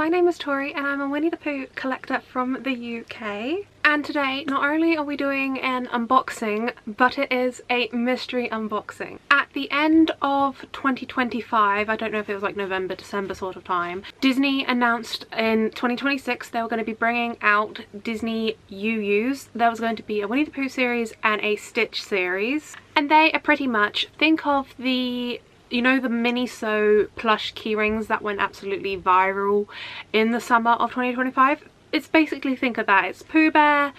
my name is Tori and I'm a Winnie the Pooh collector from the UK. And today, not only are we doing an unboxing, but it is a mystery unboxing. At the end of 2025, I don't know if it was like November, December sort of time, Disney announced in 2026 they were going to be bringing out Disney Yuyus. There was going to be a Winnie the Pooh series and a Stitch series. And they are pretty much, think of the, you know, the Miniso plush keyrings that went absolutely viral in the summer of 2025? It's basically, think of that. It's Pooh Bear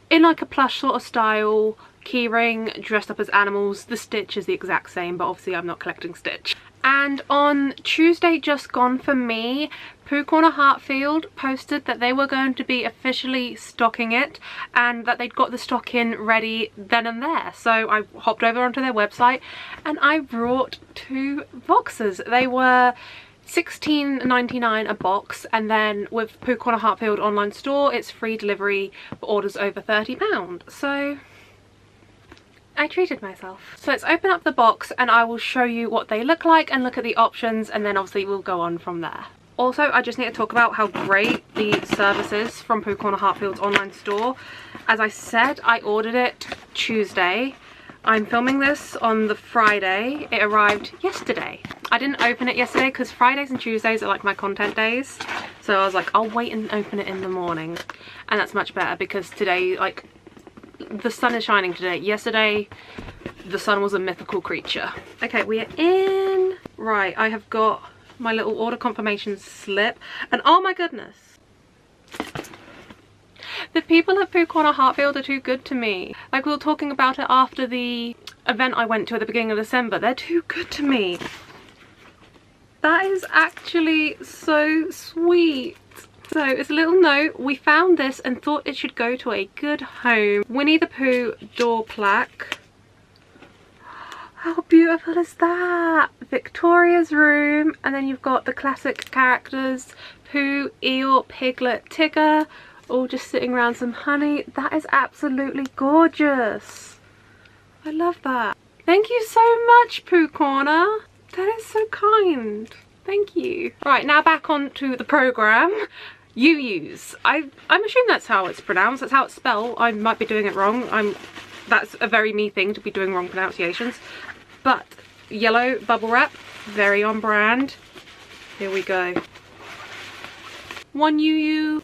in like a plush sort of style, keyring, dressed up as animals. The Stitch is the exact same, but obviously I'm not collecting Stitch. And on Tuesday just gone for me, Pooh Corner Hartfield posted that they were going to be officially stocking it and that they'd got the stock in ready then and there. So I hopped over onto their website and I brought 2 boxes. They were $16.99 a box, and then with Pooh Corner Hartfield online store it's free delivery for orders over £30. So I treated myself. So let's open up the box and I will show you what they look like and look at the options, and then obviously we'll go on from there. Also, I just need to talk about how great the service is from Pooh Corner Hartfield's online store. As I said, I ordered it Tuesday. I'm filming this on the Friday. It arrived yesterday. I didn't open it yesterday because Fridays and Tuesdays are like my content days. So I was like, I'll wait and open it in the morning. And that's much better because today, like, the sun is shining today. Yesterday, the sun was a mythical creature. Okay, we are in. Right, I have got my little order confirmation slip, and oh my goodness, the people at Pooh Corner Hartfield are too good to me. Like, we were talking about it after the event I went to at the beginning of December. They're too good to me. That is actually so sweet. So it's a little note. We found this and thought it should go to a good home. Winnie the Pooh door plaque. How beautiful is that? Victoria's room, and then you've got the classic characters, Pooh, Eeyore, Piglet, Tigger, all just sitting around some honey. That is absolutely gorgeous. I love that. Thank you so much, Pooh Corner. That is so kind. Thank you. Right, now back onto the program. Yuyus. I'm assuming that's how it's pronounced. That's how it's spelled. I might be doing it wrong. That's a very me thing to be doing wrong pronunciations. But yellow bubble wrap, very on brand. Here we go. 1 Yuyu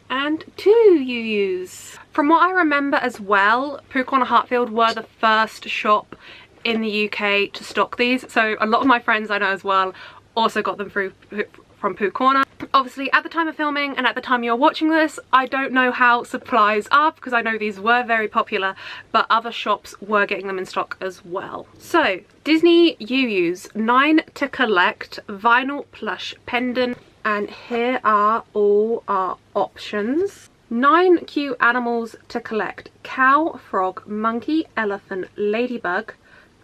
and 2 Yuyus. From what I remember as well, Pooh Corner Hartfield were the first shop in the UK to stock these. So a lot of my friends I know as well also got them from Pooh Corner. Obviously, at the time of filming and at the time you're watching this, I don't know how supplies are because I know these were very popular, but other shops were getting them in stock as well. So, Disney Yuyus, 9 to collect, vinyl plush pendant, and here are all our options. 9 cute animals to collect: cow, frog, monkey, elephant, ladybug,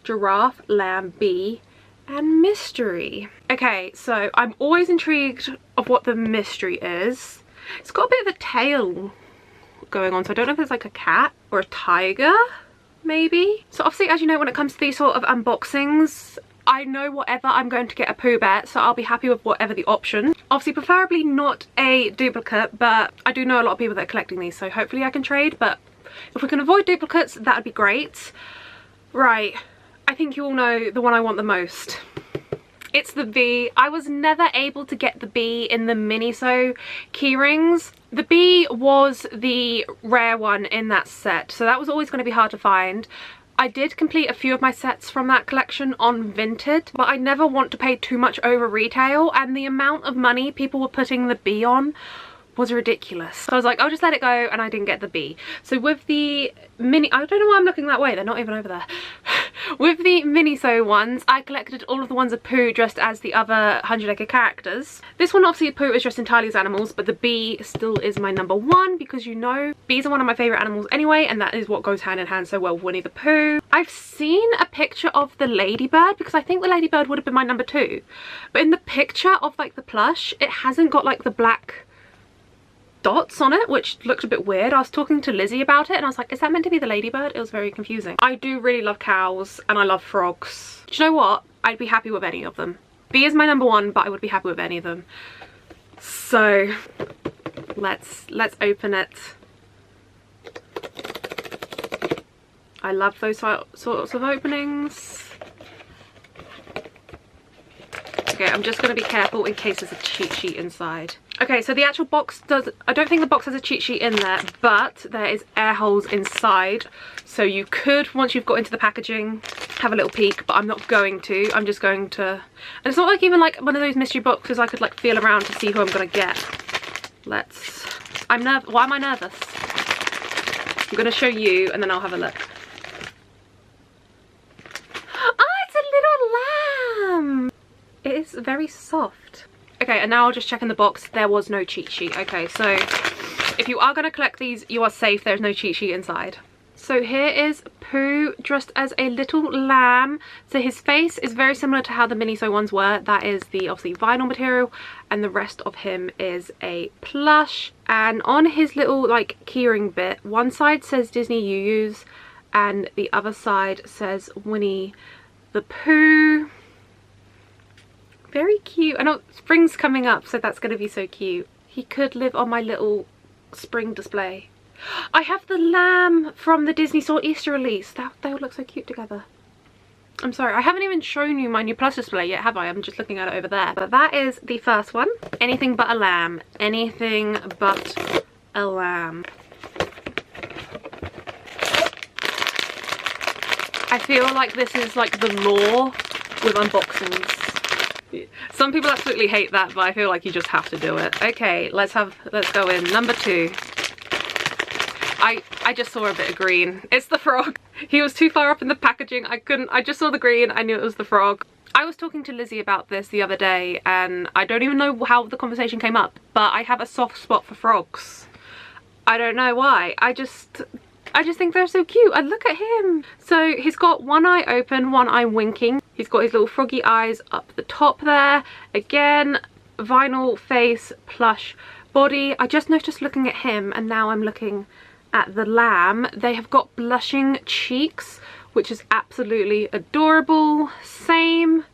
giraffe, lamb, bee, and mystery. Okay, so I'm always intrigued of what the mystery is. It's got a bit of a tail going on, so I don't know if it's like a cat or a tiger, maybe. So obviously, as you know, when it comes to these sort of unboxings, I know whatever I'm going to get a Pooh Bear, so I'll be happy with whatever the option. Obviously, preferably not a duplicate, but I do know a lot of people that are collecting these, so hopefully I can trade, but if we can avoid duplicates, that would be great. Right. I think you all know the one I want the most. It's the bee. I was never able to get the bee in the Miniso keyrings. The bee was the rare one in that set, so that was always going to be hard to find. I did complete a few of my sets from that collection on Vinted, but I never want to pay too much over retail, and the amount of money people were putting the bee on was ridiculous. So I was like, I'll just let it go, and I didn't get the bee. So with the mini, I don't know why I'm looking that way, they're not even over there. With the Miniso ones, I collected all of the ones of Pooh dressed as the other 100-acre characters. This one, obviously, Pooh is dressed entirely as animals, but the bee still is my number 1 because, you know, bees are one of my favourite animals anyway, and that is what goes hand in hand so well with Winnie the Pooh. I've seen a picture of the ladybird because I think the ladybird would have been my number 2. But in the picture of, like, the plush, it hasn't got, like, the black dots on it, which looked a bit weird. I was talking to Lizzie about it and I was like, is that meant to be the ladybird? It was very confusing. I do really love cows and I love frogs. Do you know what? I'd be happy with any of them. Bee is my number 1, but I would be happy with any of them. So let's open it. I love those sorts of openings. Okay, I'm just going to be careful in case there's a cheat sheet inside. Okay, so the actual box does, I don't think the box has a cheat sheet in there, but there is air holes inside. So you could, once you've got into the packaging, have a little peek, but I'm not going to. I'm just going to, and it's not like even like one of those mystery boxes I could like feel around to see who I'm going to get. Why am I nervous? I'm going to show you and then I'll have a look. It is very soft. Okay, and now I'll just check in the box. There was no cheat sheet. Okay, so if you are going to collect these, you are safe. There's no cheat sheet inside. So here is Pooh dressed as a little lamb. So his face is very similar to how the Miniso ones were. That is the obviously vinyl material, and the rest of him is a plush. And on his little like keyring bit, one side says Disney Yuyus and the other side says Winnie the Pooh. Very cute. I know spring's coming up, so that's going to be so cute. He could live on my little spring display. I have the lamb from the Disney Store Easter release. They would look so cute together. I'm sorry, I haven't even shown you my new plus display yet, have I? I'm just looking at it over there. But that is the first one. Anything but a lamb. Anything but a lamb. I feel like this is like the law with unboxings. Some people absolutely hate that, but I feel like you just have to do it. Okay, let's go in. Number 2. I just saw a bit of green. It's the frog. He was too far up in the packaging. I just saw the green. I knew it was the frog. I was talking to Lizzie about this the other day, and I don't even know how the conversation came up, but I have a soft spot for frogs. I don't know why. I just think they're so cute. And look at him. So he's got one eye open, one eye winking. He's got his little froggy eyes up the top there. Again, vinyl face, plush body. I just noticed looking at him, and now I'm looking at the lamb. They have got blushing cheeks, which is absolutely adorable. Same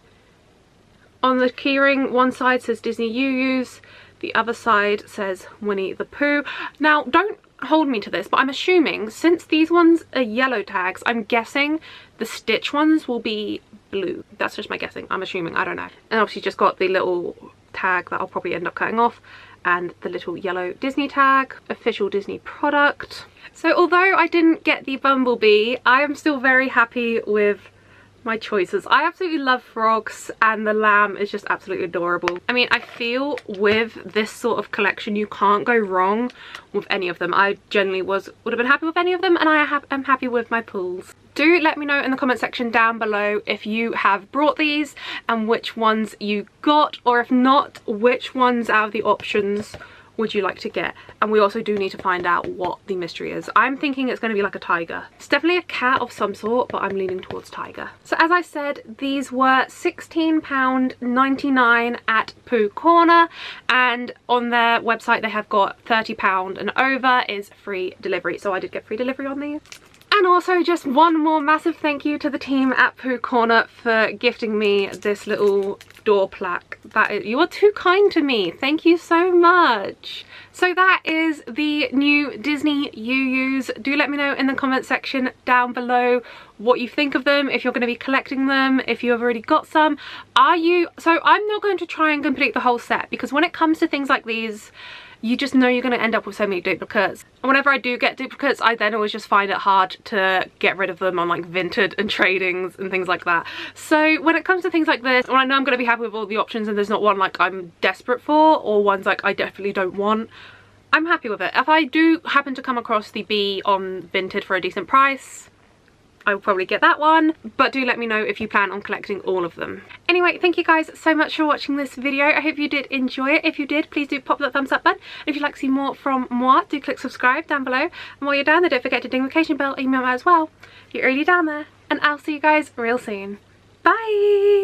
on the keyring. One side says Disney Yuyus. The other side says Winnie the Pooh. Now, don't hold me to this, but I'm assuming since these ones are yellow tags, I'm guessing the Stitch ones will be blue. That's just my guessing. I'm assuming. I don't know. And obviously just got the little tag that I'll probably end up cutting off, and the little yellow Disney tag, official Disney product. So although I didn't get the bumblebee, I am still very happy with my choices. I absolutely love frogs, and the lamb is just absolutely adorable. I mean, I feel with this sort of collection you can't go wrong with any of them. I generally would have been happy with any of them, and I am happy with my pulls. Do let me know in the comment section down below if you have brought these and which ones you got, or if not, which ones out of the options would you like to get. And we also do need to find out what the mystery is. I'm thinking it's going to be like a tiger. It's definitely a cat of some sort, but I'm leaning towards tiger. So as I said, these were £16.99 at Pooh Corner, and on their website they have got £30 and over is free delivery. So I did get free delivery on these. And also just one more massive thank you to the team at Pooh Corner for gifting me this little door plaque. You are too kind to me. Thank you so much. So that is the new Disney Yuyus. Do let me know in the comment section down below what you think of them, if you're going to be collecting them, if you have already got some. So I'm not going to try and complete the whole set, because when it comes to things like these, you just know you're going to end up with so many duplicates. And whenever I do get duplicates, I then always just find it hard to get rid of them on like Vinted and tradings and things like that. So when it comes to things like this, when I know I'm going to be happy with all the options and there's not one like I'm desperate for, or ones like I definitely don't want, I'm happy with it. If I do happen to come across the bee on Vinted for a decent price, I will probably get that one, but do let me know if you plan on collecting all of them. Anyway, thank you guys so much for watching this video. I hope you did enjoy it. If you did, please do pop that thumbs up button. And if you'd like to see more from moi, do click subscribe down below. And while you're down there, don't forget to ding the notification bell, email as well. You're already down there, and I'll see you guys real soon. Bye!